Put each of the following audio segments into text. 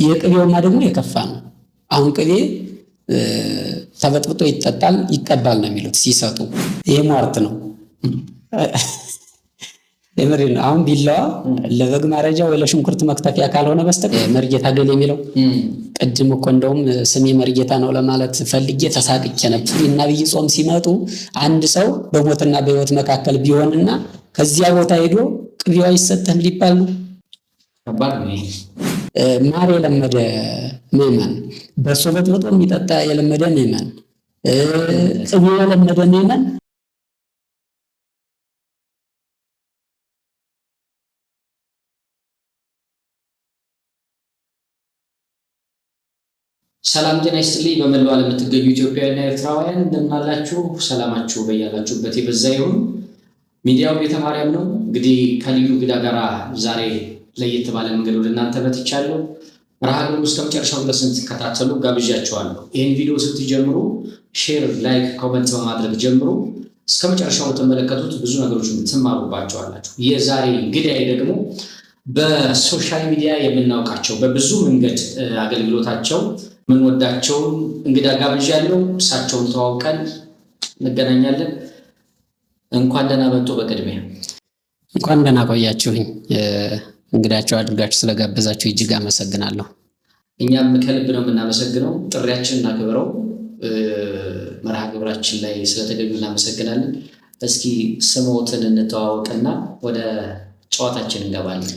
የቅቤውማ ደግሞ የከፋ ነው። አሁን ቅቤ ተበጥብጦ ይጠጣል ይቀባል ነው የሚሉት ሲሰጡ። ይሄ ሟርት ነው። የምሬን ነው። አሁን ቢላዋ ለበግ ማረጃ ወይ ለሽንኩርት መክተፊያ ካልሆነ በስተቀር መርጌታ ገል የሚለው ቅድም እኮ እንደውም ስሜ መርጌታ ነው ለማለት ፈልጌ ተሳቅቄ ነበር። እና ዐቢይ ጾም ሲመጡ አንድ ሰው በሞትና በሕይወት መካከል ቢሆንና ከዚያ ቦታ ሄዶ ቅቤዋ ይሰጥህ ሊባል ነው። ማር የለመደ ምዕመን፣ በሶ በጥብጦ የሚጠጣ የለመደ ምዕመን፣ ቅቤ የለመደ ምዕመን ሰላም ጤና ይስጥልኝ። በመላው ዓለም የምትገኙ ኢትዮጵያውያንና ኤርትራውያን እንደምን አላችሁ? ሰላማችሁ በያላችሁበት የበዛ ይሁን። ሚዲያው ቤተ ማርያም ነው። እንግዲህ ከልዩ እንግዳ ጋር ዛሬ ለየት ባለ መንገድ ወደ እናንተ መጥቻለሁ። መርሃ ግብሩን እስከ መጨረሻው ድረስ እንድትከታተሉ ጋብዣችኋለሁ። ይህን ቪዲዮ ስትጀምሩ ሼር፣ ላይክ፣ ኮመንት በማድረግ ጀምሩ። እስከ መጨረሻው ተመለከቱት። ብዙ ነገሮችን ትማሩባቸዋላችሁ። የዛሬ እንግዳዬ ደግሞ በሶሻል ሚዲያ የምናውቃቸው በብዙ መንገድ አገልግሎታቸው ምንወዳቸውን እንግዳ ጋብዣለሁ። እሳቸውን ተዋውቀን እንገናኛለን። እንኳን ደህና መጡ። በቅድሚያ እንኳን ደህና ቆያችሁኝ። እንግዳቸው አድርጋችሁ ስለጋበዛችሁ እጅግ አመሰግናለሁ። እኛም ከልብ ነው የምናመሰግነው። ጥሪያችንን አክብረው መርሃ ግብራችን ላይ ስለተገኙ እናመሰግናለን። እስኪ ስሞትን እንተዋወቅና ወደ ጨዋታችን እንገባለን።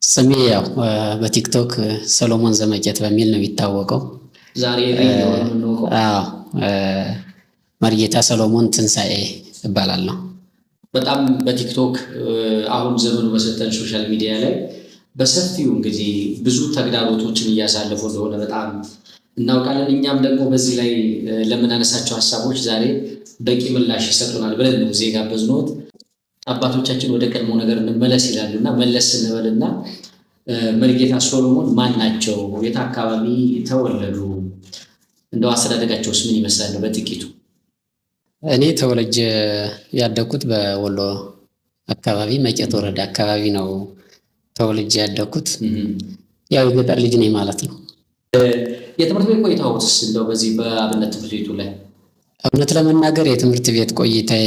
ስሜ ያው በቲክቶክ ሰሎሞን ዘመቄት በሚል ነው የሚታወቀው። ዛሬ መርጌታ ሰሎሞን ትንሣኤ እባላለሁ። በጣም በቲክቶክ አሁን ዘመኑ በሰጠን ሶሻል ሚዲያ ላይ በሰፊው እንግዲህ ብዙ ተግዳሮቶችን እያሳለፉ እንደሆነ በጣም እናውቃለን። እኛም ደግሞ በዚህ ላይ ለምናነሳቸው ሀሳቦች ዛሬ በቂ ምላሽ ይሰጡናል ብለን ነው እዚህ የጋበዝነዎት። አባቶቻችን ወደ ቀድሞ ነገር እንመለስ ይላሉ እና መለስ ስንበልና መርጌታ ሰሎሞን ማን ናቸው? የት አካባቢ ተወለዱ? እንደው አስተዳደጋቸውስ ምን ይመስላል? በጥቂቱ እኔ ተወልጄ ያደግኩት በወሎ አካባቢ መቄት ወረዳ አካባቢ ነው ተወልጄ ያደግኩት። ያው የገጠር ልጅ ነኝ ማለት ነው። የትምህርት ቤት ቆይታዎትስ እንደው በዚህ በአብነት ትምህርት ቤቱ ላይ? እውነት ለመናገር የትምህርት ቤት ቆይታዬ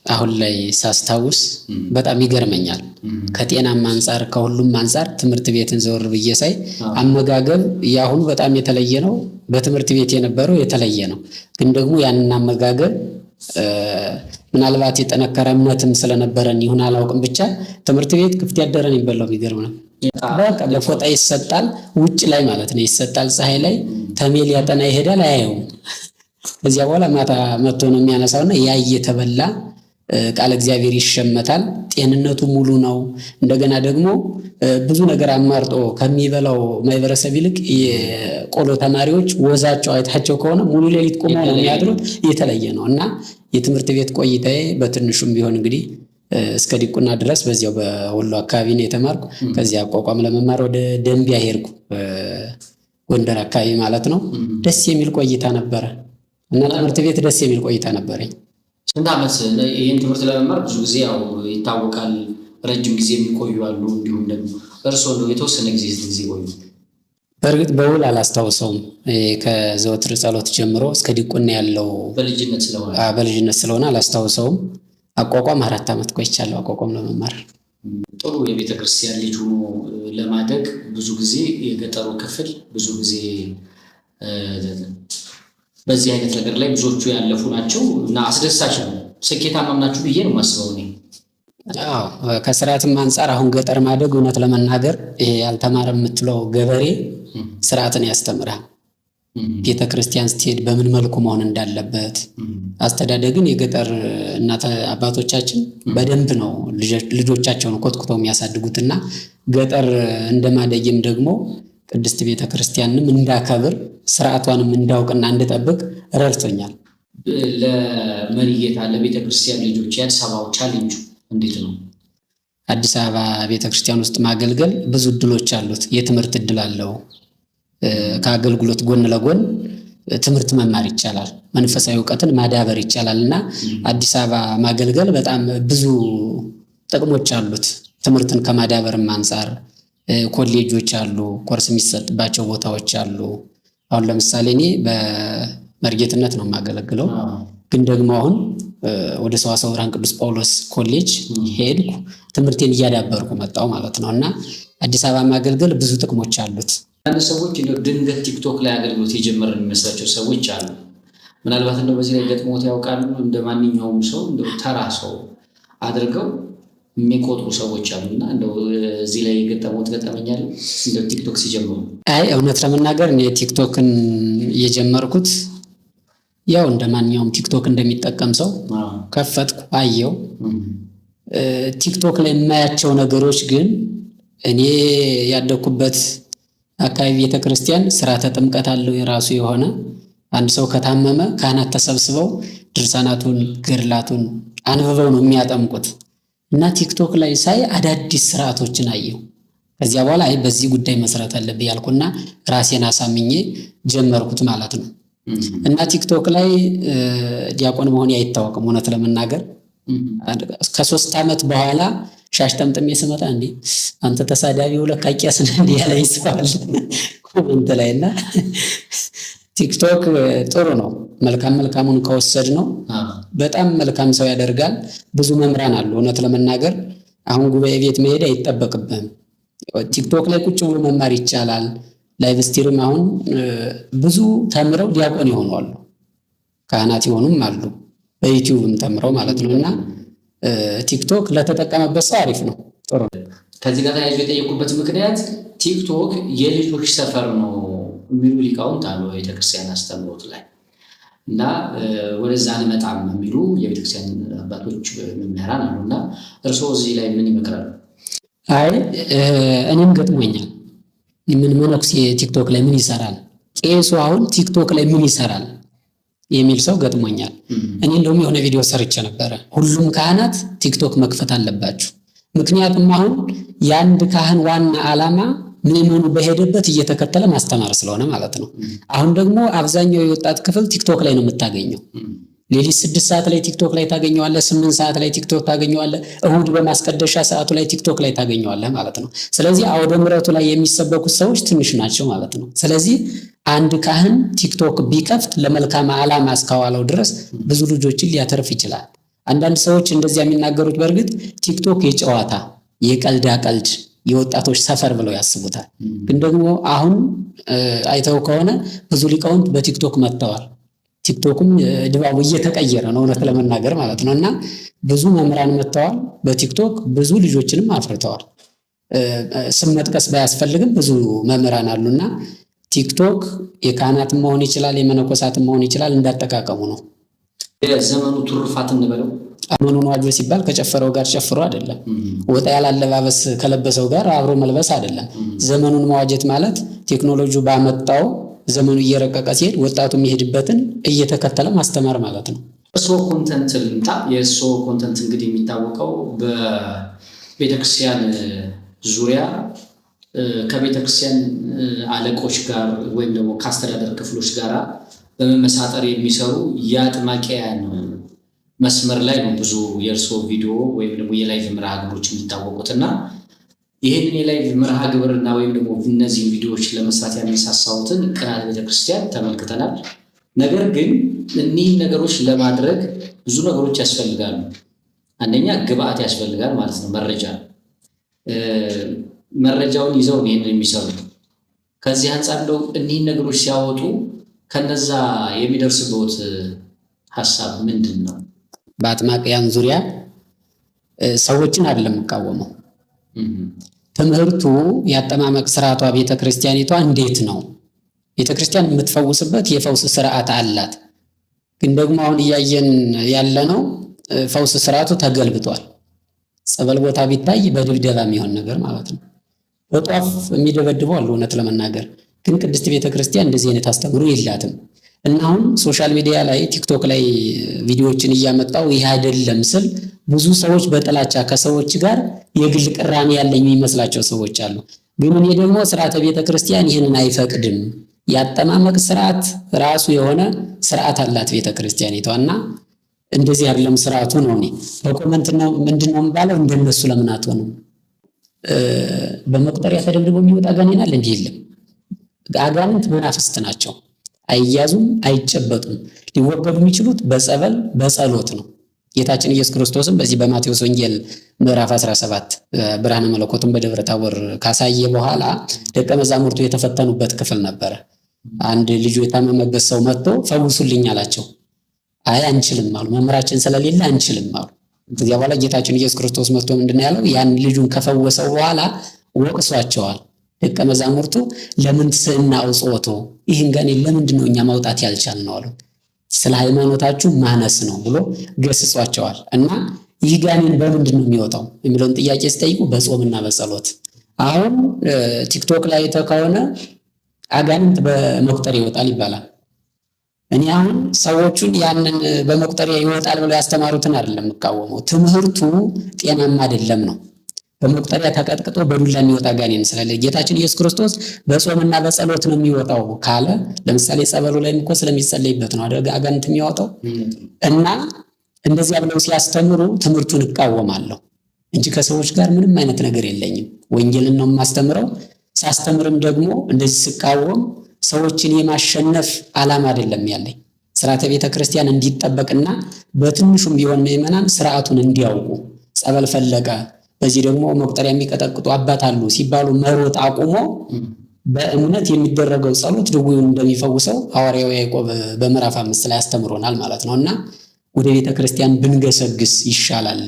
አሁን ላይ ሳስታውስ በጣም ይገርመኛል። ከጤናም አንጻር ከሁሉም አንጻር ትምህርት ቤትን ዘወር ብዬ ሳይ አመጋገብ ያሁኑ በጣም የተለየ ነው። በትምህርት ቤት የነበረው የተለየ ነው። ግን ደግሞ ያንን አመጋገብ ምናልባት የጠነከረ እምነትም ስለነበረን ይሁን አላውቅም፣ ብቻ ትምህርት ቤት ክፍት ያደረን ይበላው። የሚገርም ነው። በቃ በፎጣ ይሰጣል፣ ውጭ ላይ ማለት ነው ይሰጣል። ፀሐይ ላይ ተሜል ያጠና ይሄዳል፣ አያየውም። ከዚያ በኋላ ማታ መጥቶ ነው የሚያነሳውና ያ እየተበላ ቃል እግዚአብሔር ይሸመታል። ጤንነቱ ሙሉ ነው። እንደገና ደግሞ ብዙ ነገር አማርጦ ከሚበላው ማህበረሰብ ይልቅ የቆሎ ተማሪዎች ወዛቸው አይታቸው ከሆነ ሙሉ ሌሊት ቆመው ነው የሚያድሩት። የተለየ ነው እና የትምህርት ቤት ቆይታዬ በትንሹም ቢሆን እንግዲህ እስከ ዲቁና ድረስ በዚያው በወሎ አካባቢ ነው የተማርኩ። ከዚያ አቋቋም ለመማር ወደ ደንቢያ ሄድኩ፣ ጎንደር አካባቢ ማለት ነው። ደስ የሚል ቆይታ ነበረ እና ትምህርት ቤት ደስ የሚል ቆይታ ነበረኝ። ስንት ዓመት ይህን ትምህርት ለመማር? ብዙ ጊዜ ያው ይታወቃል፣ ረጅም ጊዜ የሚቆዩ አሉ። እንዲሁም ደግሞ እርስዎ እንደው የተወሰነ ጊዜ ቆዩ? በእርግጥ በውል አላስታውሰውም። ከዘወትር ጸሎት ጀምሮ እስከ ዲቁና ያለው በልጅነት ስለሆነ አላስታውሰውም። አቋቋም 4 ዓመት ቆይቻለሁ አቋቋም ለመማር። ጥሩ የቤተ ክርስቲያን ልጅ ሆኖ ለማደግ ብዙ ጊዜ የገጠሩ ክፍል ብዙ ጊዜ በዚህ አይነት ነገር ላይ ብዙዎቹ ያለፉ ናቸው እና አስደሳች ነው። ስኬታማም ናችሁ ብዬ ነው የማስበው እኔ። ከስርዓትም አንጻር አሁን ገጠር ማደግ እውነት ለመናገር ይሄ ያልተማረ የምትለው ገበሬ ስርዓትን ያስተምራል። ቤተ ክርስቲያን ስትሄድ በምን መልኩ መሆን እንዳለበት አስተዳደግን የገጠር እናት አባቶቻችን በደንብ ነው ልጆቻቸውን ኮትኩተው የሚያሳድጉትና ገጠር እንደማደግም ደግሞ ቅድስት ቤተ ክርስቲያንም እንዳከብር ስርዓቷንም እንዳውቅና እንድጠብቅ ረድቶኛል። ለመርጌታ ለቤተ ክርስቲያን ልጆች የአዲስ አበባው ቻሌንጁ እንዴት ነው? አዲስ አበባ ቤተ ክርስቲያን ውስጥ ማገልገል ብዙ እድሎች አሉት። የትምህርት እድል አለው። ከአገልግሎት ጎን ለጎን ትምህርት መማር ይቻላል፣ መንፈሳዊ እውቀትን ማዳበር ይቻላል እና አዲስ አበባ ማገልገል በጣም ብዙ ጥቅሞች አሉት። ትምህርትን ከማዳበርም አንጻር ኮሌጆች አሉ፣ ኮርስ የሚሰጥባቸው ቦታዎች አሉ። አሁን ለምሳሌ እኔ በመርጌትነት ነው የማገለግለው፣ ግን ደግሞ አሁን ወደ ሰዋስወ ብርሃን ቅዱስ ጳውሎስ ኮሌጅ ሄድኩ፣ ትምህርቴን እያዳበርኩ መጣሁ ማለት ነው። እና አዲስ አበባ ማገልገል ብዙ ጥቅሞች አሉት። አንድ ሰዎች እንደው ድንገት ቲክቶክ ላይ አገልግሎት የጀመረ የሚመስላቸው ሰዎች አሉ። ምናልባት እንደው በዚህ ላይ ገጥሞት ያውቃሉ? እንደ ማንኛውም ሰው እንደው ተራ ሰው አድርገው የሚቆጥሩ ሰዎች አሉና እንደው እዚህ ላይ የገጠሞት ገጠመኛል እንደው ቲክቶክ ሲጀምሩ? አይ እውነት ለመናገር እኔ ቲክቶክን የጀመርኩት ያው እንደ ማንኛውም ቲክቶክ እንደሚጠቀም ሰው ከፈትኩ፣ አየው። ቲክቶክ ላይ የማያቸው ነገሮች ግን እኔ ያደኩበት አካባቢ ቤተክርስቲያን ስርዓተ ጥምቀት አለው የራሱ የሆነ። አንድ ሰው ከታመመ ካህናት ተሰብስበው ድርሳናቱን ገድላቱን አንብበው ነው የሚያጠምቁት። እና ቲክቶክ ላይ ሳይ አዳዲስ ስርዓቶችን አየው። ከዚያ በኋላ አይ በዚህ ጉዳይ መስራት አለብኝ ያልኩና ራሴን አሳምኜ ጀመርኩት ማለት ነው። እና ቲክቶክ ላይ ዲያቆን መሆኔ አይታወቅም እውነት ለመናገር። ከ3 ዓመት በኋላ ሻሽ ጠምጥሜ ስመጣ እንዴ አንተ ተሳዳቢው ለካ ቄስ ነህ እንዴ ያለኝ ሰው አለ ኮሜንት ላይ። እና ቲክቶክ ጥሩ ነው፣ መልካሙን ከወሰድ ነው በጣም መልካም ሰው ያደርጋል። ብዙ መምህራን አሉ እውነት ለመናገር። አሁን ጉባኤ ቤት መሄድ አይጠበቅብህም። ቲክቶክ ላይ ቁጭ ብሎ መማር ይቻላል። ላይቭ ስትሪም አሁን ብዙ ተምረው ዲያቆን ይሆኑ አሉ፣ ካህናት ይሆኑም አሉ፣ በዩቲዩብም ተምረው ማለት ነው። እና ቲክቶክ ለተጠቀመበት ሰው አሪፍ ነው፣ ጥሩ ነው። ከዚህ ጋር ተያይዞ የጠየቁበት ምክንያት ቲክቶክ የልጆች ሰፈር ነው የሚሉ ሊቃውንት አሉ የቤተክርስቲያን አስተምህሮት ላይ እና ወደዛ አንመጣም የሚሉ የቤተክርስቲያን አባቶች መምህራን አሉ። እና እርስዎ እዚህ ላይ ምን ይመክራሉ? አይ እኔም ገጥሞኛል። ምን መነኩሴ ቲክቶክ ላይ ምን ይሰራል፣ ቄሱ አሁን ቲክቶክ ላይ ምን ይሰራል የሚል ሰው ገጥሞኛል። እኔ እንደውም የሆነ ቪዲዮ ሰርቼ ነበረ፣ ሁሉም ካህናት ቲክቶክ መክፈት አለባችሁ። ምክንያቱም አሁን የአንድ ካህን ዋና ዓላማ ምዕመኑ በሄደበት እየተከተለ ማስተማር ስለሆነ ማለት ነው። አሁን ደግሞ አብዛኛው የወጣት ክፍል ቲክቶክ ላይ ነው የምታገኘው። ሌሊት 6 ሰዓት ላይ ቲክቶክ ላይ ታገኘዋለህ፣ 8 ሰዓት ላይ ቲክቶክ ታገኘዋለህ፣ እሁድ በማስቀደሻ ሰዓቱ ላይ ቲክቶክ ላይ ታገኘዋለህ ማለት ነው። ስለዚህ አውደ ምሕረቱ ላይ የሚሰበኩት ሰዎች ትንሽ ናቸው ማለት ነው። ስለዚህ አንድ ካህን ቲክቶክ ቢከፍት ለመልካም ዓላማ እስካዋለው ድረስ ብዙ ልጆችን ሊያተርፍ ይችላል። አንዳንድ ሰዎች እንደዚያ የሚናገሩት በእርግጥ ቲክቶክ የጨዋታ የቀልዳ ቀልድ የወጣቶች ሰፈር ብለው ያስቡታል። ግን ደግሞ አሁን አይተው ከሆነ ብዙ ሊቃውንት በቲክቶክ መጥተዋል። ቲክቶክም ድባቡ እየተቀየረ ነው እውነት ለመናገር ማለት ነው። እና ብዙ መምህራን መጥተዋል በቲክቶክ ብዙ ልጆችንም አፍርተዋል። ስም መጥቀስ ባያስፈልግም ብዙ መምህራን አሉና ቲክቶክ የካህናትም መሆን ይችላል፣ የመነኮሳትም መሆን ይችላል፣ እንዳጠቃቀሙ ነው። የዘመኑ ትሩፋት እንበለው ዘመኑን ዋጆ ሲባል ከጨፈረው ጋር ጨፍሮ አይደለም፣ ወጣ ያለ አለባበስ ከለበሰው ጋር አብሮ መልበስ አይደለም። ዘመኑን መዋጀት ማለት ቴክኖሎጂው ባመጣው ዘመኑ እየረቀቀ ሲሄድ ወጣቱ የሚሄድበትን እየተከተለ ማስተማር ማለት ነው። እርስዎ ኮንተንት ልምጣ። የእርስዎ ኮንተንት እንግዲህ የሚታወቀው በቤተክርስቲያን ዙሪያ ከቤተክርስቲያን አለቆች ጋር ወይም ደግሞ ከአስተዳደር ክፍሎች ጋር በመመሳጠር የሚሰሩ የአጥማቂያን መስመር ላይ ነው ብዙ የእርስዎ ቪዲዮ ወይም ደግሞ የላይቭ መርሃ ግብሮች የሚታወቁትና ይህንን የላይቭ መርሃ ግብርና ወይም ደግሞ እነዚህን ቪዲዮዎች ለመስራት ያነሳሳሁትን ቅናት ቤተክርስቲያን ተመልክተናል። ነገር ግን እኒህን ነገሮች ለማድረግ ብዙ ነገሮች ያስፈልጋሉ። አንደኛ ግብአት ያስፈልጋል ማለት ነው፣ መረጃውን ይዘው ይህንን የሚሰሩት። ከዚህ አንጻር እንደው እኒህን ነገሮች ሲያወጡ ከነዛ የሚደርስበት ሀሳብ ምንድን ነው? በአጥማቂያን ዙሪያ ሰዎችን አይደለም የምቃወመው። ትምህርቱ ያጠማመቅ ስርዓቷ ቤተክርስቲያኒቷ እንዴት ነው? ቤተክርስቲያን የምትፈውስበት የፈውስ ስርዓት አላት። ግን ደግሞ አሁን እያየን ያለነው ፈውስ ስርዓቱ ተገልብጧል። ጸበል ቦታ ቢታይ በድብደባ የሚሆን ነገር ማለት ነው። በጧፍ የሚደበድበው አለ እውነት ለመናገር። ግን ቅድስት ቤተክርስቲያን እንደዚህ አይነት አስተምሮ የላትም። እና አሁን ሶሻል ሚዲያ ላይ ቲክቶክ ላይ ቪዲዮዎችን እያመጣው ይህ አይደለም ስል ብዙ ሰዎች በጥላቻ ከሰዎች ጋር የግል ቅራኔ ያለኝ የሚመስላቸው ሰዎች አሉ። ግን እኔ ደግሞ ስርዓተ ቤተክርስቲያን ይህንን አይፈቅድም። ያጠማመቅ ስርዓት ራሱ የሆነ ስርዓት አላት ቤተክርስቲያኒቷ እና እንደዚህ አይደለም ስርዓቱ ነው። እኔ በኮመንት ነው ምንድነው የምባለው እንደነሱ ለምን አትሆንም? በመቁጠሪያ ተደብድቦ የሚወጣ ጋኔን አለ? እንዲህ የለም። አጋንንት መናፍስት ናቸው። አይያዙም፣ አይጨበጡም። ሊወገዱ የሚችሉት በጸበል በጸሎት ነው። ጌታችን ኢየሱስ ክርስቶስም በዚህ በማቴዎስ ወንጌል ምዕራፍ 17 ብርሃነ መለኮቱን በደብረ ታቦር ካሳየ በኋላ ደቀ መዛሙርቱ የተፈተኑበት ክፍል ነበረ። አንድ ልጁ የታመመበት ሰው መጥቶ ፈውሱልኝ አላቸው። አይ አንችልም አሉ። መምህራችን ስለሌለ አንችልም አሉ። ከዚያ በኋላ ጌታችን ኢየሱስ ክርስቶስ መጥቶ ምንድን ያለው? ያን ልጁን ከፈወሰው በኋላ ወቅሷቸዋል። ደቀ መዛሙርቱ ለምን ትስዕና አውጽኦቶ፣ ይህን ጋኔን ለምንድን ነው እኛ ማውጣት ያልቻልነው አሉ። ስለ ሃይማኖታችሁ ማነስ ነው ብሎ ገስጿቸዋል። እና ይህ ጋኔን በምንድን ነው የሚወጣው የሚለውን ጥያቄ ሲጠይቁ በጾምና በጸሎት። አሁን ቲክቶክ ላይ ከሆነ አጋንንት በመቁጠሪያ ይወጣል ይባላል። እኔ አሁን ሰዎቹን ያንን በመቁጠሪያ ይወጣል ብለው ያስተማሩትን አይደለም የምቃወመው። ትምህርቱ ጤናማ አይደለም ነው። በመቁጠሪያ ተቀጥቅጦ በዱላ የሚወጣ ጋኔን ስለሌለ ጌታችን ኢየሱስ ክርስቶስ በጾምና በጸሎት ነው የሚወጣው ካለ፣ ለምሳሌ ጸበሉ ላይ እኮ ስለሚጸለይበት ነው አይደል አጋንንት የሚወጣው። እና እንደዚያ ብለው ሲያስተምሩ ትምህርቱን እቃወማለሁ እንጂ ከሰዎች ጋር ምንም አይነት ነገር የለኝም። ወንጌልን ነው የማስተምረው። ሳስተምርም ደግሞ እንደዚህ ስቃወም ሰዎችን የማሸነፍ ዓላማ አይደለም ያለኝ። ስርዓተ ቤተ ክርስቲያን እንዲጠበቅና በትንሹም ቢሆን ምዕመናን ስርዓቱን እንዲያውቁ ጸበል ፈለቀ በዚህ ደግሞ መቁጠሪያ የሚቀጠቅጡ አባት አሉ ሲባሉ መሮጥ አቁሞ በእምነት የሚደረገው ጸሎት ድውዩን እንደሚፈውሰው ሐዋርያው ያዕቆብ በምዕራፍ 5 ላይ አስተምሮናል ማለት ነው። እና ወደ ቤተ ክርስቲያን ብንገሰግስ ይሻላል፣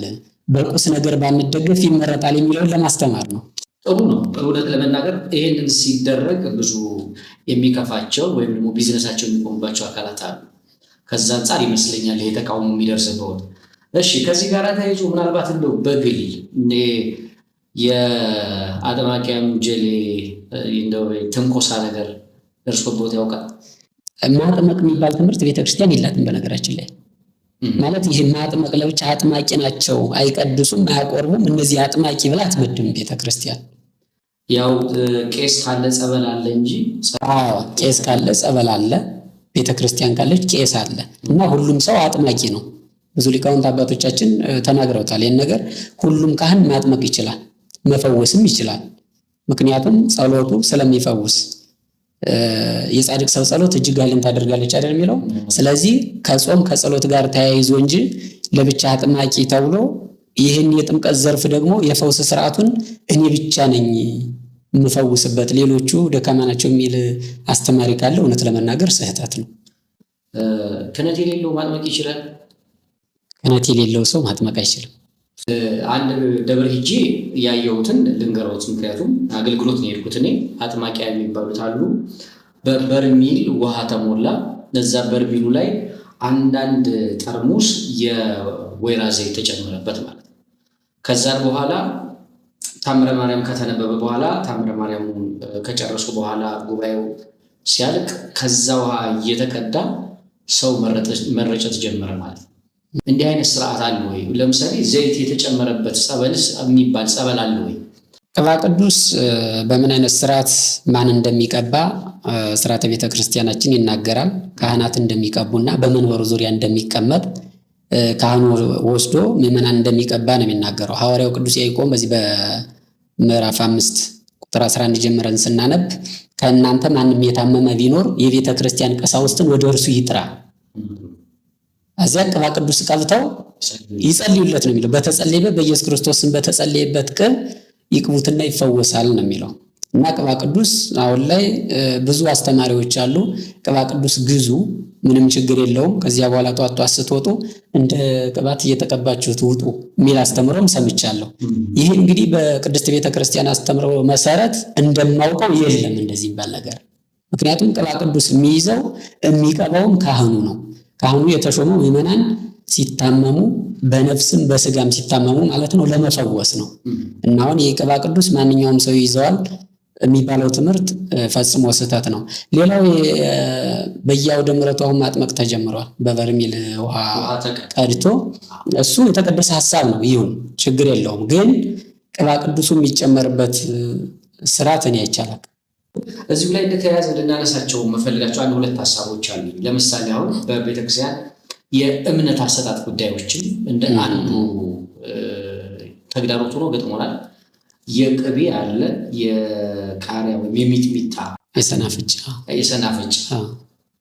በቁስ ነገር ባንደገፍ ይመረጣል የሚለውን ለማስተማር ነው። ጥሩ ነው። እውነት ለመናገር ይሄንን ሲደረግ ብዙ የሚከፋቸው ወይም ደግሞ ቢዝነሳቸው የሚቆሙባቸው አካላት አሉ። ከዛ አንጻር ይመስለኛል ይሄ ተቃውሞ የሚደርስበት። እሺ፣ ከዚህ ጋር ተያይዞ ምናልባት እንደው በግል የአጥማቂያም ጀሌ እንደው ትንኮሳ ነገር ደርሶበት ያውቃል? ማጥመቅ የሚባል ትምህርት ቤተክርስቲያን የላትም በነገራችን ላይ። ማለት ይሄ ማጥመቅ ለብቻ አጥማቂ ናቸው አይቀድሱም አያቆርቡም እነዚህ አጥማቂ ብላ አትመድም ቤተክርስቲያን። ያው ቄስ ካለ ጸበል አለ እንጂ። አዎ ቄስ ካለ ጸበል አለ፣ ቤተክርስቲያን ካለች ቄስ አለ። እና ሁሉም ሰው አጥማቂ ነው። ብዙ ሊቃውንት አባቶቻችን ተናግረውታል ይህን ነገር። ሁሉም ካህን ማጥመቅ ይችላል፣ መፈወስም ይችላል። ምክንያቱም ጸሎቱ ስለሚፈውስ የጻድቅ ሰው ጸሎት እጅግ ኃይልን ታደርጋለች አይደል የሚለው። ስለዚህ ከጾም ከጸሎት ጋር ተያይዞ እንጂ ለብቻ አጥማቂ ተብሎ ይህን የጥምቀት ዘርፍ ደግሞ የፈውስ ስርዓቱን እኔ ብቻ ነኝ የምፈውስበት ሌሎቹ ደካማ ናቸው የሚል አስተማሪ ካለ እውነት ለመናገር ስህተት ነው። ክህነት የሌለው ማጥመቅ ይችላል? ክህነት የሌለው ሰው ማጥመቅ አይችልም። አንድ ደብር ሂጄ ያየሁትን ልንገሮት። ምክንያቱም አገልግሎት ነው የሄድኩት እኔ። አጥማቂያ የሚባሉት አሉ። በበርሚል ውሃ ተሞላ። እዛ በርሚሉ ላይ አንዳንድ ጠርሙስ የወይራ ዘይት ተጨመረበት ማለት ነው። ከዛን በኋላ ታምረ ማርያም ከተነበበ በኋላ ታምረ ማርያሙን ከጨረሱ በኋላ ጉባኤው ሲያልቅ ከዛ ውሃ እየተቀዳ ሰው መረጨት ጀመረ ማለት ነው። እንዲህ አይነት ስርዓት አለ ወይ? ለምሳሌ ዘይት የተጨመረበት ጸበልስ የሚባል ጸበል አለ ወይ? ቅባ ቅዱስ በምን አይነት ስርዓት ማን እንደሚቀባ ስርዓተ ቤተ ክርስቲያናችን ይናገራል። ካህናት እንደሚቀቡና በመንበሩ ዙሪያ እንደሚቀመጥ ካህኑ ወስዶ ምዕመናን እንደሚቀባ ነው የሚናገረው ሐዋርያው ቅዱስ ያዕቆብ በዚህ በምዕራፍ 5 ቁጥር 11 ጀምረን ስናነብ ከእናንተ ማንም የታመመ ቢኖር የቤተ ክርስቲያን ቀሳውስትን ወደ እርሱ ይጥራ፣ እዚያ ቅባ ቅዱስ ቀብተው ይጸልዩለት ነው የሚለው። በተጸለየበት በኢየሱስ ክርስቶስን በተጸለየበት ቅብ ይቅቡትና ይፈወሳል ነው የሚለው። እና ቅባ ቅዱስ አሁን ላይ ብዙ አስተማሪዎች አሉ። ቅባ ቅዱስ ግዙ፣ ምንም ችግር የለውም፣ ከዚያ በኋላ ጧት ጧት ስትወጡ እንደ ቅባት እየተቀባችሁ ትውጡ የሚል አስተምሮም ሰምቻለሁ። ይህ እንግዲህ በቅድስት ቤተክርስቲያን አስተምሮ መሰረት እንደማውቀው የለም እንደዚህ የሚባል ነገር። ምክንያቱም ቅባ ቅዱስ የሚይዘው የሚቀባውም ካህኑ ነው። ካህኑ የተሾመው ምዕመናን ሲታመሙ በነፍስም በስጋም ሲታመሙ ማለት ነው ለመፈወስ ነው። እና አሁን የቅባ ቅዱስ ማንኛውም ሰው ይዘዋል የሚባለው ትምህርት ፈጽሞ ስህተት ነው። ሌላው በየአውደ ምሕረቱ አሁን ማጥመቅ ተጀምሯል። በበርሜል ውሃ ቀድቶ እሱ የተቀደሰ ሐሳብ ነው፣ ይሁን ችግር የለውም። ግን ቅባ ቅዱሱ የሚጨመርበት ስርዓት እኔ አይቻልም። እዚሁ ላይ እንደተያያዘ እንድናነሳቸው መፈልጋቸው አንድ ሁለት ሀሳቦች አሉ። ለምሳሌ አሁን በቤተክርስቲያን የእምነት አሰጣጥ ጉዳዮችን እንደ አንዱ ተግዳሮት ሆኖ ገጥሞናል። የቅቤ አለ፣ የቃሪያ ወይም የሚጥሚጣ የሰናፍጭ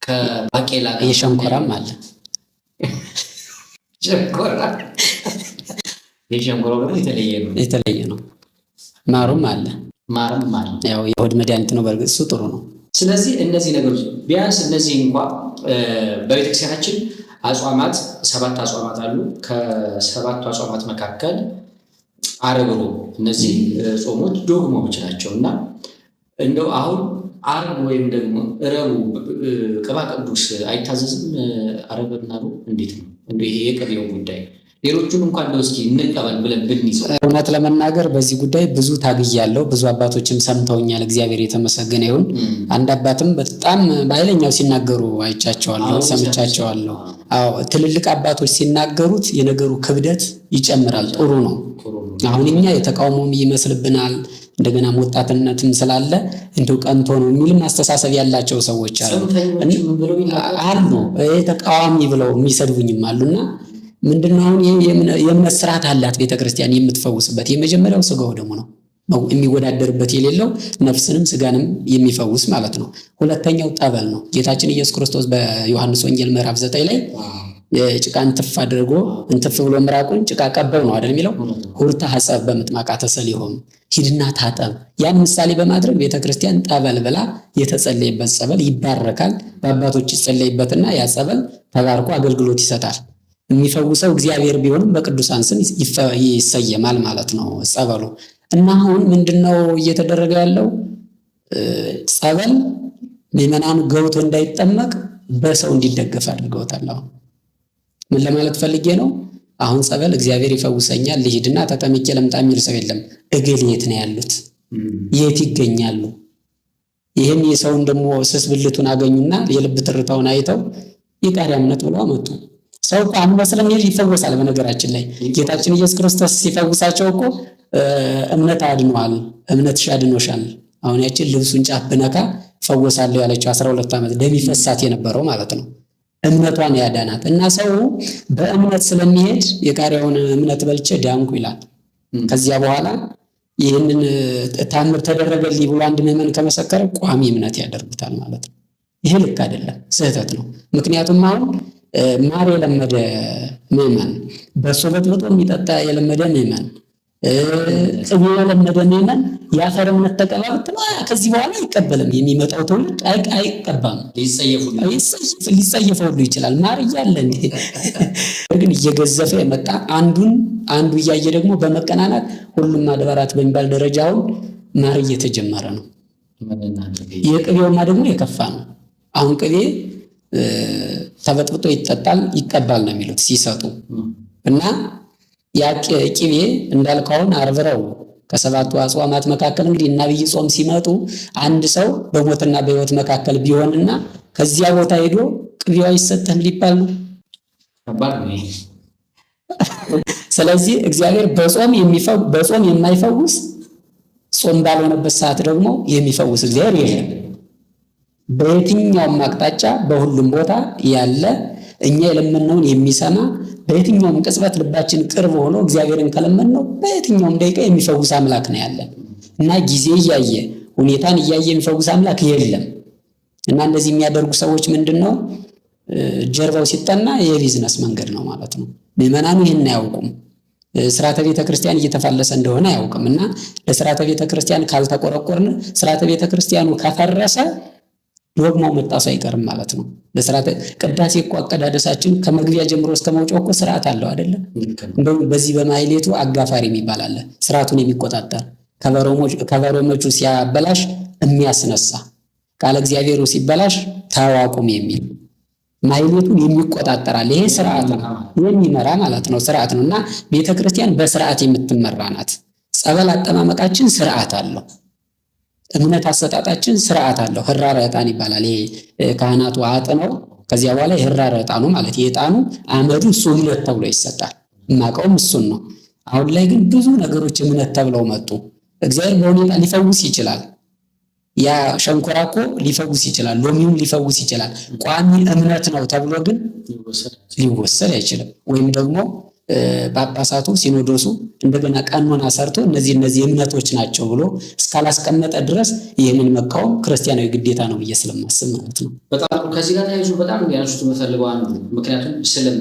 ከባቄላ ጋር የሸንኮራም አለ። የሸንኮራው ደግሞ የተለየ ነው። ማሩም አለ። ያው የሆድ መድኃኒት ነው። በእርግጥ እሱ ጥሩ ነው። ስለዚህ እነዚህ ነገሮች ቢያንስ እነዚህ እንኳን በቤተክርስቲያናችን አጽዋማት 7 አጽዋማት አሉ። ከ7ቱ አጽዋማት መካከል ዓርብ፣ ሮብ እነዚህ ጾሞች ዶግማዎች ናቸው እና እንደው አሁን ዓርብ ወይም ደግሞ ረቡዕ ቅባ ቅዱስ አይታዘዝም? ዓርብና ሮብ እንዴት ነው እንደው ይሄ የቅቤው ጉዳይ? ሌሎቹን እንኳን ነው እስኪ እንቀበል ብለን ብንይዘው። እውነት ለመናገር በዚህ ጉዳይ ብዙ ታግያለሁ። ብዙ አባቶችም ሰምተውኛል። እግዚአብሔር የተመሰገነ ይሁን። አንድ አባትም በጣም በኃይለኛው ሲናገሩ አይቻቸዋለሁ፣ ሰምቻቸዋለሁ። አዎ ትልልቅ አባቶች ሲናገሩት የነገሩ ክብደት ይጨምራል። ጥሩ ነው። አሁን እኛ የተቃውሞም ይመስልብናል። እንደገና ወጣትነትም ስላለ እንደው ቀንቶ ነው የሚልም አስተሳሰብ ያላቸው ሰዎች አሉ። ተቃዋሚ ብለው የሚሰድቡኝም አሉና ምንድነው አሁን የእምነት ስርዓት አላት ቤተክርስቲያን የምትፈውስበት። የመጀመሪያው ስጋው ደግሞ ነው የሚወዳደርበት የሌለው ነፍስንም ስጋንም የሚፈውስ ማለት ነው። ሁለተኛው ጠበል ነው። ጌታችን ኢየሱስ ክርስቶስ በዮሐንስ ወንጌል ምዕራፍ 9 ላይ ጭቃ እንትፍ አድርጎ እንትፍ ብሎ ምራቁን ጭቃ ቀበው ነው አይደል የሚለው። ሁርታ ሐጸብ በምጥማቃተ ሰሊሆም ሂድና ታጠብ። ያን ምሳሌ በማድረግ ቤተክርስቲያን ጠበል ብላ የተጸለየበት ጸበል ይባረካል። በአባቶች ይጸለይበትና ያ ጸበል ተባርኮ አገልግሎት ይሰጣል። የሚፈውሰው እግዚአብሔር ቢሆንም በቅዱሳን ስም ይሰየማል ማለት ነው ጸበሉ። እና አሁን ምንድነው እየተደረገ ያለው? ጸበል ምዕመናኑ ገብቶ እንዳይጠመቅ በሰው እንዲደገፍ አድርገውታል። አሁን ምን ለማለት ፈልጌ ነው? አሁን ጸበል እግዚአብሔር ይፈውሰኛል ልሂድና ተጠምቄ ለምጣ የሚል ሰው የለም። እገሌ የት ነው ያሉት? የት ይገኛሉ? ይህን የሰውን ደግሞ ስስ ብልቱን አገኙና የልብ ትርታውን አይተው የቃሪያ እምነት ብለው አመጡ። ሰው አምኖ ስለሚሄድ ይፈወሳል። በነገራችን ላይ ጌታችን ኢየሱስ ክርስቶስ ሲፈውሳቸው እኮ እምነት አድኗል፣ እምነትሽ አድኖሻል። አሁን ያችን ልብሱን ጫፍ ብነካ ፈወሳለሁ ያለችው 12 ዓመት ደም ይፈሳት የነበረው ማለት ነው። እምነቷን ያዳናት እና ሰው በእምነት ስለሚሄድ የቃሪያውን እምነት በልቼ ዳንኩ ይላል። ከዚያ በኋላ ይህንን ታምር ተደረገልኝ ብሎ አንድ ምዕመን ከመሰከረ ቋሚ እምነት ያደርጉታል ማለት ነው። ይሄ ልክ አይደለም፣ ስህተት ነው። ምክንያቱም አሁን ማር የለመደ ምዕመን፣ በሶ በጥብጦ የሚጠጣ የለመደ ምዕመን፣ ቅቤ የለመደ ምዕመን የአፈር እምነት ተቀባብት ከዚህ በኋላ አይቀበልም። የሚመጣው ትውልድ አይቀባም፣ ሊጸየፈው ሁሉ ይችላል። ማር እያለ ግን እየገዘፈ የመጣ አንዱ እያየ ደግሞ በመቀናናት ሁሉም አድባራት በሚባል ደረጃውን ማር እየተጀመረ ነው። የቅቤውማ ደግሞ የከፋ ነው። አሁን ቅቤ ተበጥብጦ ይቀባል ነው የሚሉት ሲሰጡ እና ያ ቅቤ እንዳልከውን አርብረው ከ7ቱ አጽዋማት መካከል እንግዲህ እና ዐቢይ ጾም ሲመጡ አንድ ሰው በሞትና በሕይወት መካከል ቢሆንና ከዚያ ቦታ ሄዶ ቅቤው አይሰጥህም ሊባል ነው። ስለዚህ እግዚአብሔር በጾም የማይፈውስ ጾም ባልሆነበት ሰዓት ደግሞ የሚፈውስ እግዚአብሔር የለም። በየትኛውም አቅጣጫ በሁሉም ቦታ ያለ እኛ የለመነውን የሚሰማ በየትኛውም ቅጽበት ልባችን ቅርብ ሆኖ እግዚአብሔርን ከለመነው በየትኛውም ደቂቃ የሚፈውስ አምላክ ነው ያለን እና ጊዜ እያየ ሁኔታን እያየ የሚፈውስ አምላክ የለም። እና እንደዚህ የሚያደርጉ ሰዎች ምንድነው ጀርባው ሲጠና የቢዝነስ መንገድ ነው ማለት ነው። ምዕመናኑ ይህን አያውቁም። ስርዓተ ቤተ ክርስቲያን እየተፋለሰ እንደሆነ አያውቅም። እና ለስርዓተ ቤተ ክርስቲያን ካልተቆረቆርን ስርዓተ ቤተ ክርስቲያኑ ከፈረሰ ዶግማው መጣሱ አይቀርም ማለት ነው። ለስርዓተ ቅዳሴ እኮ አቀዳደሳችን ከመግቢያ ጀምሮ እስከ መውጫው እኮ ስርዓት አለው አይደለም? እንደውም በዚህ በማህሌቱ አጋፋሪ የሚባል አለ፣ ስርዓቱን የሚቆጣጠር ከበሮሞቹ ሲያበላሽ የሚያስነሳ፣ ቃለ እግዚአብሔሩ ሲበላሽ ታዋቁም የሚል ማህሌቱን የሚቆጣጠራል። ይሄ ስርዓት ነው የሚመራ ማለት ነው፣ ስርዓት ነው። እና ቤተክርስቲያን በስርዓት የምትመራ ናት። ጸበል አጠማመቃችን ስርዓት አለው። እምነት አሰጣጣችን ስርዓት አለው። ህራረ ዕጣን ይባላል። ይሄ ካህናቱ አጥነው ከዚያ በኋላ የህራረ ዕጣኑ ማለት የዕጣኑ አመዱ እሱ እምነት ተብሎ ይሰጣል። የማውቀውም እሱን ነው። አሁን ላይ ግን ብዙ ነገሮች እምነት ተብለው መጡ። እግዚአብሔር በሁኔታ ሊፈውስ ይችላል። ያ ሸንኮራ እኮ ሊፈውስ ይችላል፣ ሎሚውን ሊፈውስ ይችላል። ቋሚ እምነት ነው ተብሎ ግን ሊወሰድ አይችልም። ወይም ደግሞ ጳጳሳቱ ሲኖዶሱ እንደገና ቀኖና ሰርቶ እነዚህ እምነቶች ናቸው ብሎ እስካላስቀመጠ ድረስ ይህንን መቃወም ክርስቲያናዊ ግዴታ ነው ብዬ ስለማስብ ማለት ነው። በጣም ከዚህ ጋር ተያይዞ በጣም ያነሱት የምፈልገው አንዱ ምክንያቱም ስለም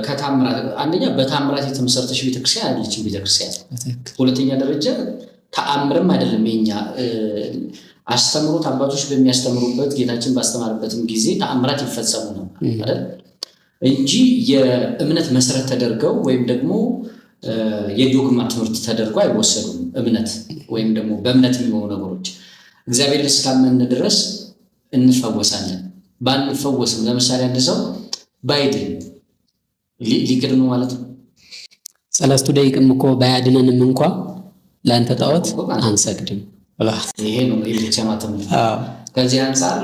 ከታምራት አንደኛ በታምራት የተመሰረተች ቤተክርስቲያን አይደለችም ቤተክርስቲያን። ሁለተኛ ደረጃ ተአምርም አይደለም የኛ አስተምሮት አባቶች በሚያስተምሩበት ጌታችን ባስተማረበትም ጊዜ ተአምራት ይፈጸሙ ነው አይደል እንጂ የእምነት መሰረት ተደርገው ወይም ደግሞ የዶግማ ትምህርት ተደርገው አይወሰዱም። እምነት ወይም ደግሞ በእምነት የሚሆኑ ነገሮች እግዚአብሔር እስካመን ድረስ እንፈወሳለን። ባንፈወስም ለምሳሌ አንድ ሰው ባይድን ሊክድ ነው ማለት ነው። ሰለስቱ ደቂቅም እኮ ባያድነንም እንኳ ለአንተ ጣዖት አንሰግድም። ይሄ ነው የቤተክርስቲያኗ ትምህርት። ከዚህ አንጻር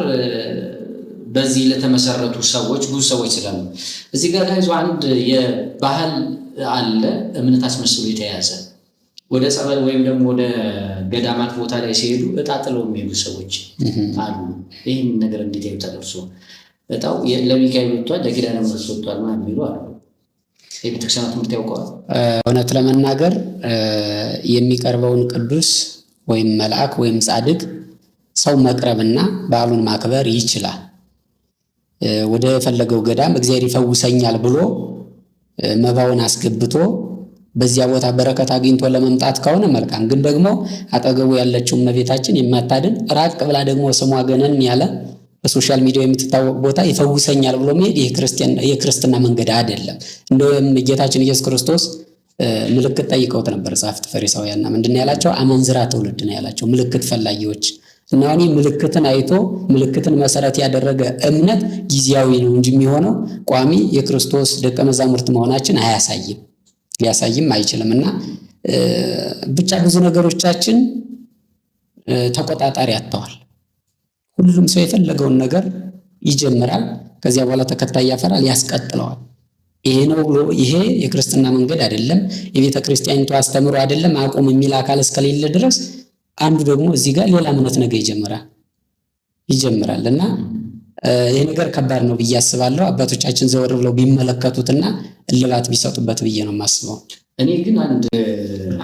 በዚህ ለተመሰረቱ ሰዎች ብዙ ሰዎች ስላሉ እዚህ ጋር ታይዞ አንድ የባህል አለ እምነት አስመስሎ የተያዘ ወደ ጸበል ወይም ደግሞ ወደ ገዳማት ቦታ ላይ ሲሄዱ እጣ ጥለው የሚሄዱ ሰዎች አሉ። ይህን ነገር እንዴት ያዩታልርሶ? እጣው ለሚካኤል ወጥቷል ለኪዳነ ምሕረት ወጥቷል ማለት የሚሉ አሉ። የቤተክርስቲያኗ ትምህርት ያውቀዋል። እውነት ለመናገር የሚቀርበውን ቅዱስ ወይም መልአክ ወይም ጻድቅ ሰው መቅረብና በዓሉን ማክበር ይችላል። ወደ ፈለገው ገዳም እግዚአብሔር ይፈውሰኛል ብሎ መባውን አስገብቶ በዚያ ቦታ በረከት አግኝቶ ለመምጣት ከሆነ መልካም። ግን ደግሞ አጠገቡ ያለችው እመቤታችን የማታድን ራቅ ብላ ደግሞ ስሟ ገነን ያለ በሶሻል ሚዲያ የምትታወቅ ቦታ ይፈውሰኛል ብሎ መሄድ የክርስትና መንገድ አይደለም። እንደውም ጌታችን ኢየሱስ ክርስቶስ ምልክት ጠይቀውት ነበር ጻፍት ፈሪሳውያንና ምንድነው ያላቸው? አመንዝራ ትውልድ ነው ያላቸው፣ ምልክት ፈላጊዎች እና ምልክትን አይቶ ምልክትን መሰረት ያደረገ እምነት ጊዜያዊ ነው እንጂ የሚሆነው ቋሚ የክርስቶስ ደቀ መዛሙርት መሆናችን አያሳይም፣ ሊያሳይም አይችልም። እና ብቻ ብዙ ነገሮቻችን ተቆጣጣሪ አጥተዋል። ሁሉም ሰው የፈለገውን ነገር ይጀምራል፣ ከዚያ በኋላ ተከታይ ያፈራል፣ ያስቀጥለዋል። ይሄ ነው ብሎ ይሄ የክርስትና መንገድ አይደለም፣ የቤተ ክርስቲያኒቱ አስተምሮ አይደለም አቁም የሚል አካል እስከሌለ ድረስ አንዱ ደግሞ እዚህ ጋር ሌላ እምነት ነገር ይጀምራል እና ይሄ ነገር ከባድ ነው ብዬ አስባለሁ። አባቶቻችን ዘወር ብለው ቢመለከቱትና እልባት ቢሰጡበት ብዬ ነው የማስበው። እኔ ግን አንድ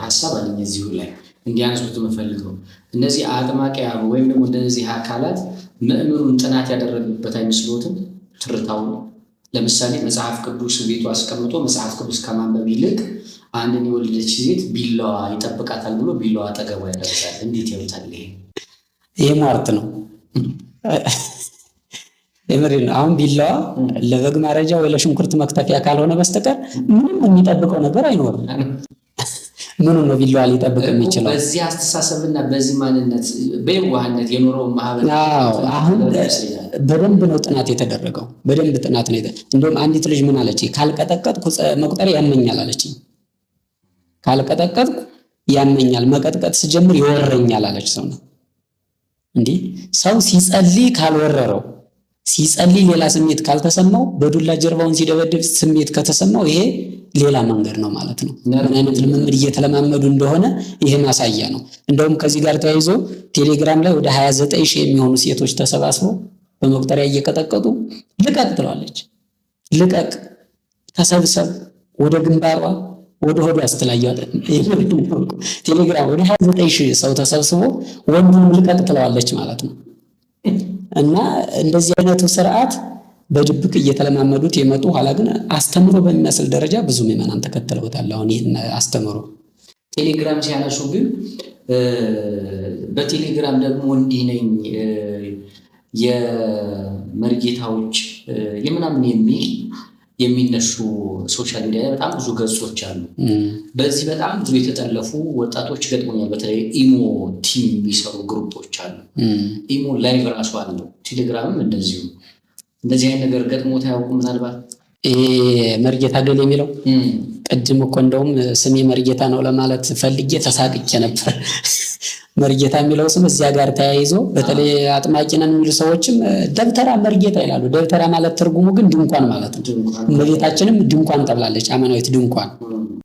ሐሳብ አለኝ እዚሁ ላይ እንዲያነሱት የምፈልገው እነዚህ አጥማቂያ ወይም ደግሞ እንደዚህ አካላት ምእምኑን ጥናት ያደረጉበት አይመስሎትም? ትርታው ለምሳሌ መጽሐፍ ቅዱስ ቤቱ አስቀምጦ መጽሐፍ ቅዱስ ከማንበብ ይልቅ አንድን የወለደች ሴት ቢላዋ ይጠብቃታል ብሎ ቢላዋ አጠገቧ ያደርሳል። እንዴት ያውታል? ይሄ ሟርት ነው። የምሬን ነው። አሁን ቢላዋ ለበግ ማረጃ ወይ ለሽንኩርት መክተፊያ ካልሆነ በስተቀር ምንም የሚጠብቀው ነገር አይኖርም። ምኑ ነው ቢላዋ ሊጠብቅ የሚችለው? በዚህ አስተሳሰብና በዚህ ማንነት በየዋህነት የኖረው ማህበር አሁን በደንብ ነው ጥናት የተደረገው። በደንብ ጥናት ነው። እንደውም አንዲት ልጅ ምን አለች? ካልቀጠቀጥኩ መቁጠሪያ ያመኛል አለች። ካልቀጠቀጥኩ ያመኛል፣ መቀጥቀጥ ስጀምር ይወረኛል አለች። ሰው ነው እንዲህ ሰው ሲጸልይ ካልወረረው፣ ሲጸልይ ሌላ ስሜት ካልተሰማው፣ በዱላ ጀርባውን ሲደበድብ ስሜት ከተሰማው ይሄ ሌላ መንገድ ነው ማለት ነው። ምን አይነት ልምምድ እየተለማመዱ እንደሆነ ይሄ ማሳያ ነው። እንደውም ከዚህ ጋር ተያይዞ ቴሌግራም ላይ ወደ 29,000 የሚሆኑ ሴቶች ተሰባስበው በመቁጠሪያ እየቀጠቀጡ ልቀቅ ትለዋለች። ልቀቅ፣ ተሰብሰብ፣ ወደ ግንባሯ ወደ ሆዷ አስተላያለ። ቴሌግራም ወደ 29,000 ሰው ተሰብስቦ ወንዱን ልቀቅ ትለዋለች ማለት ነው። እና እንደዚህ አይነቱ ስርዓት በድብቅ እየተለማመዱት የመጡ ኋላ ግን አስተምሮ በሚመስል ደረጃ ብዙ ምዕመናን ተከተለውታል። አሁን ይሄን አስተምሮ ቴሌግራም ሲያነሱ ግን በቴሌግራም ደግሞ እንዲህ ነኝ የመርጌታዎች የምናምን የሚል የሚነሱ ሶሻል ሚዲያ በጣም ብዙ ገጾች አሉ። በዚህ በጣም ብዙ የተጠለፉ ወጣቶች ገጥሞኛል። በተለይ ኢሞ ቲም የሚሰሩ ግሩፖች አሉ። ኢሞ ላይቭ ራሱ አለው። ቴሌግራምም እንደዚሁ። እንደዚህ አይነት ነገር ገጥሞት አያውቁም? ምናልባት ይሄ መርጌታ ገል የሚለው ቅድም እኮ እንደውም ስሜ መርጌታ ነው ለማለት ፈልጌ ተሳቅቄ ነበር። መርጌታ የሚለው ስም እዚያ ጋር ተያይዞ በተለይ አጥማቂ ነን የሚሉ ሰዎችም ደብተራ መርጌታ ይላሉ። ደብተራ ማለት ትርጉሙ ግን ድንኳን ማለት ነው። እመቤታችንም ድንኳን ተብላለች፣ አማናዊት ድንኳን